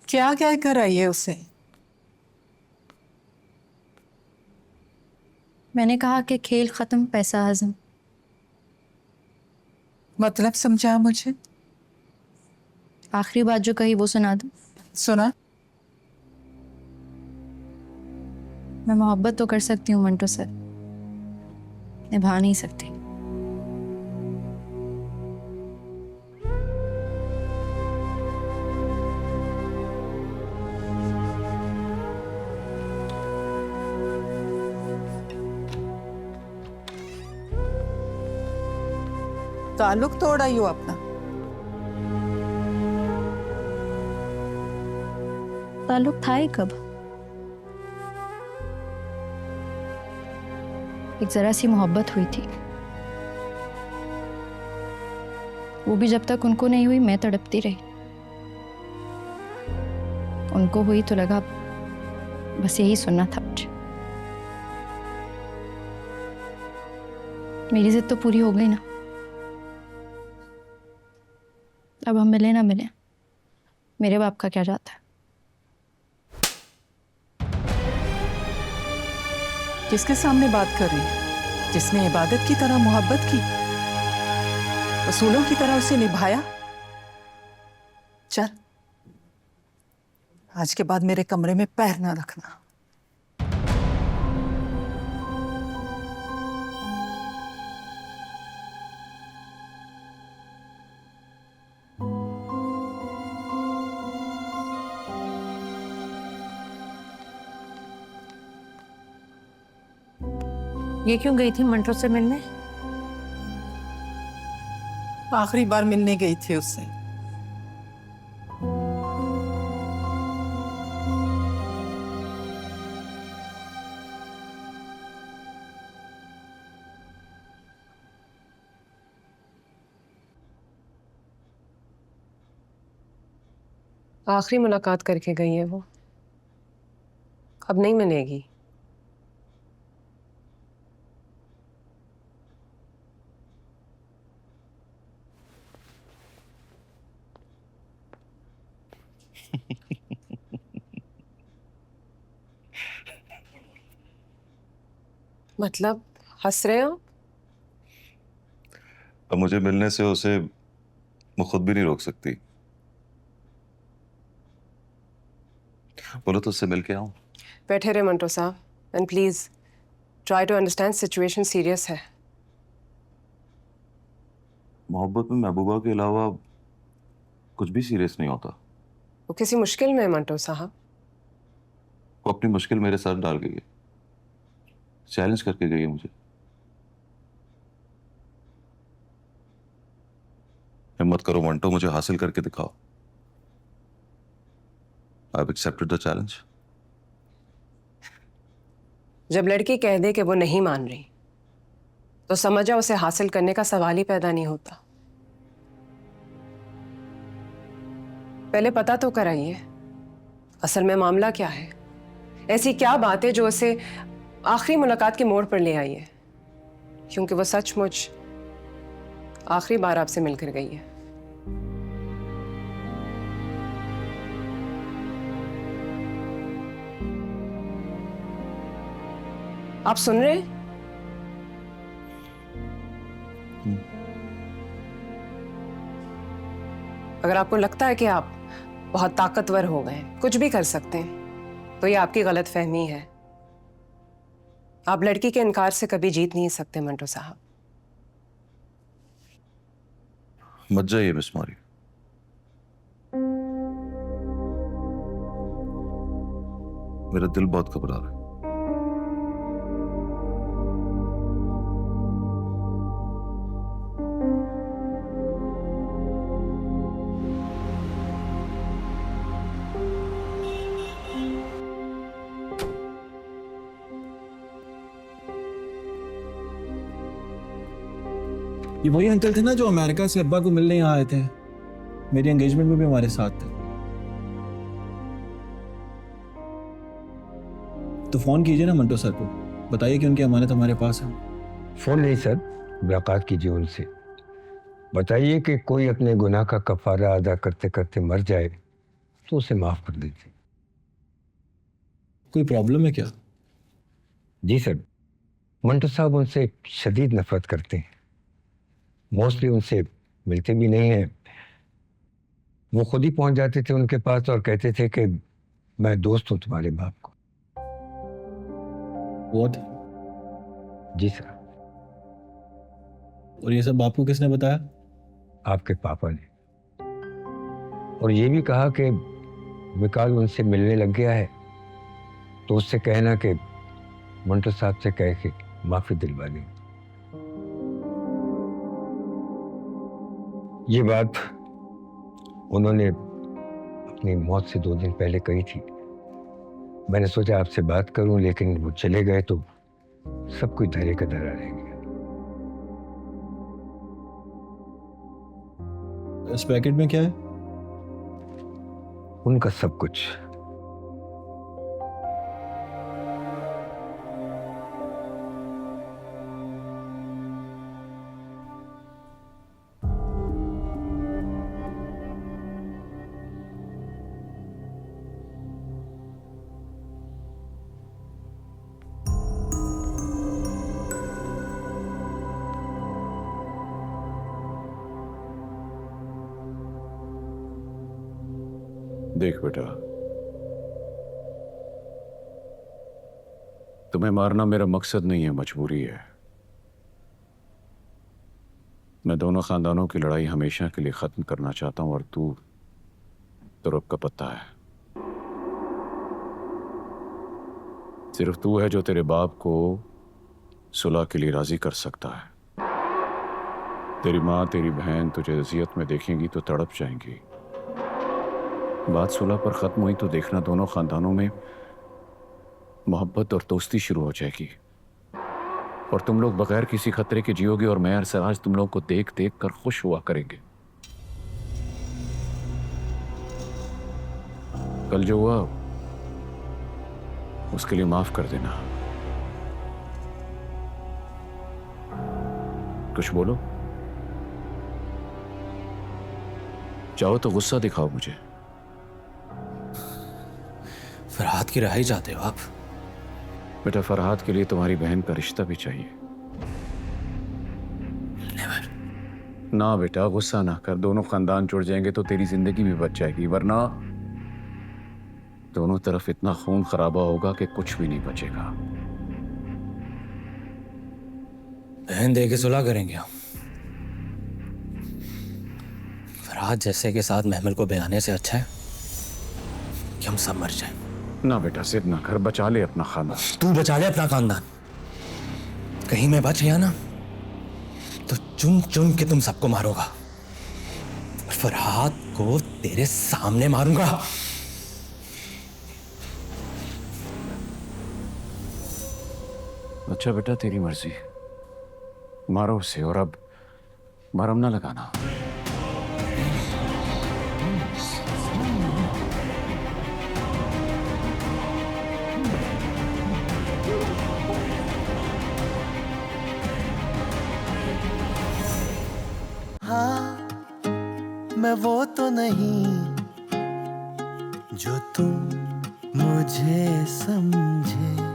क्या क्या कर आई है उसे? मैंने कहा कि खेल खत्म, पैसा हजम। मतलब समझा मुझे। आखिरी बात जो कही वो सुना दूं। सुना। मैं मोहब्बत तो कर सकती हूँ मंटो सर, निभा नहीं सकती। ताल्लुक तोड़ा ही हो अपना। ताल्लुक था ही कब? एक जरा सी मोहब्बत हुई थी, वो भी जब तक उनको नहीं हुई मैं तड़पती रही। उनको हुई तो लगा बस यही सुनना था मुझे। मेरी जिद तो पूरी हो गई ना। अब हम मिले ना मिले, मेरे बाप का क्या जाता है। किसके सामने बात कर रही है? जिसने इबादत की तरह मोहब्बत की, उसूलों की तरह उसे निभाया। चल, आज के बाद मेरे कमरे में पैर ना रखना। ये क्यों गई थी मंटो से मिलने? आखिरी बार मिलने गई थी उससे। आखिरी मुलाकात करके गई है वो, अब नहीं मिलेगी। मतलब हंस रहे हो? अब मुझे मिलने से उसे वो खुद भी नहीं रोक सकती। बोलो तो उससे मिल के आऊं। बैठे रहे मंटो साहब and please try to understand, situation serious है। मोहब्बत में महबूबा के अलावा कुछ भी सीरियस नहीं होता। वो किसी मुश्किल में है मंटो साहब। वो अपनी मुश्किल मेरे सर डाल गई है, चैलेंज करके गई है मुझे। हिम्मत करो मंटो, मुझे हासिल करके दिखाओ। I have accepted the challenge. जब लड़की कह दे कि वो नहीं मान रही तो समझा उसे हासिल करने का सवाल ही पैदा नहीं होता। पहले पता तो कराइए असल में मामला क्या है। ऐसी क्या बात है जो उसे आखिरी मुलाकात के मोड़ पर ले आई है, क्योंकि वो सचमुच आखिरी बार आपसे मिलकर गई है। आप सुन रहे हैं? अगर आपको लगता है कि आप बहुत ताकतवर हो गए, कुछ भी कर सकते हैं, तो ये आपकी गलतफहमी है। आप लड़की के इनकार से कभी जीत नहीं सकते मंटो साहब। मत जाइए मिस मौरी। मेरा दिल बहुत घबरा रहा है। ये वही अंकल थे ना जो अमेरिका से अब्बा को मिलने यहाँ आए थे। मेरी एंगेजमेंट में भी हमारे साथ थे। तो फोन कीजिए ना मंटो सर को, बताइए कि उनकी अमानत हमारे पास है। फोन नहीं सर, मुलाकात कीजिए उनसे। बताइए कि कोई अपने गुनाह का कफारा अदा करते करते मर जाए तो उसे माफ कर दीजिए। कोई प्रॉब्लम है क्या? जी सर, मंटो साहब उनसे शदीद नफरत करते हैं, मोस्टली उनसे मिलते भी नहीं हैं। वो खुद ही पहुंच जाते थे उनके पास और कहते थे कि मैं दोस्त हूं तुम्हारे बाप को। व्हाट? जी सर। और ये सब आपको किसने बताया? आपके पापा ने। और ये भी कहा कि विकास उनसे मिलने लग गया है तो उससे कहना कि मंटो साहब से कह के माफी दिलवा दी। ये बात उन्होंने अपनी मौत से 2 दिन पहले कही थी। मैंने सोचा आपसे बात करूं, लेकिन वो चले गए तो सब कुछ धैर्य का धरा रह गया। इस पैकेट में क्या है? उनका सब कुछ। देख बेटा, तुम्हें मारना मेरा मकसद नहीं है, मजबूरी है। मैं दोनों खानदानों की लड़ाई हमेशा के लिए खत्म करना चाहता हूं और तू तो रुक का पत्ता है। सिर्फ तू है जो तेरे बाप को सुलह के लिए राजी कर सकता है। तेरी माँ, तेरी बहन तुझे अजियत में देखेंगी तो तड़प जाएंगी। बात सुलह पर खत्म हुई तो देखना दोनों खानदानों में मोहब्बत और दोस्ती शुरू हो जाएगी और तुम लोग बगैर किसी खतरे के जियोगे और मैं और सराज तुम लोग को देख देख कर खुश हुआ करेंगे। कल जो हुआ उसके लिए माफ कर देना। कुछ बोलो, चाहो तो गुस्सा दिखाओ मुझे। फरहाद की रहाई चाहते हो आप? बेटा, फरहाद के लिए तुम्हारी बहन का रिश्ता भी चाहिए। नेवर। ना बेटा, गुस्सा ना कर। दोनों खानदान जुड़ जाएंगे तो तेरी जिंदगी भी बच जाएगी, वरना दोनों तरफ इतना खून खराबा होगा कि कुछ भी नहीं बचेगा। बहन दे के सुलह करेंगे हम। फरहाद जैसे के साथ महमल को बयाने से अच्छा है कि हम सब मर जाएं। ना बेटा, जिद ना कर, बचा ले अपना खानदान। तू बचा ले अपना खानदान। कहीं मैं बच गया ना तो चुन चुन के तुम सबको मारूंगा और फरहाद को तेरे सामने मारूंगा। अच्छा बेटा, तेरी मर्जी, मारो उसे और अब मरहम ना लगाना। हाँ, मैं वो तो नहीं जो तुम मुझे समझे।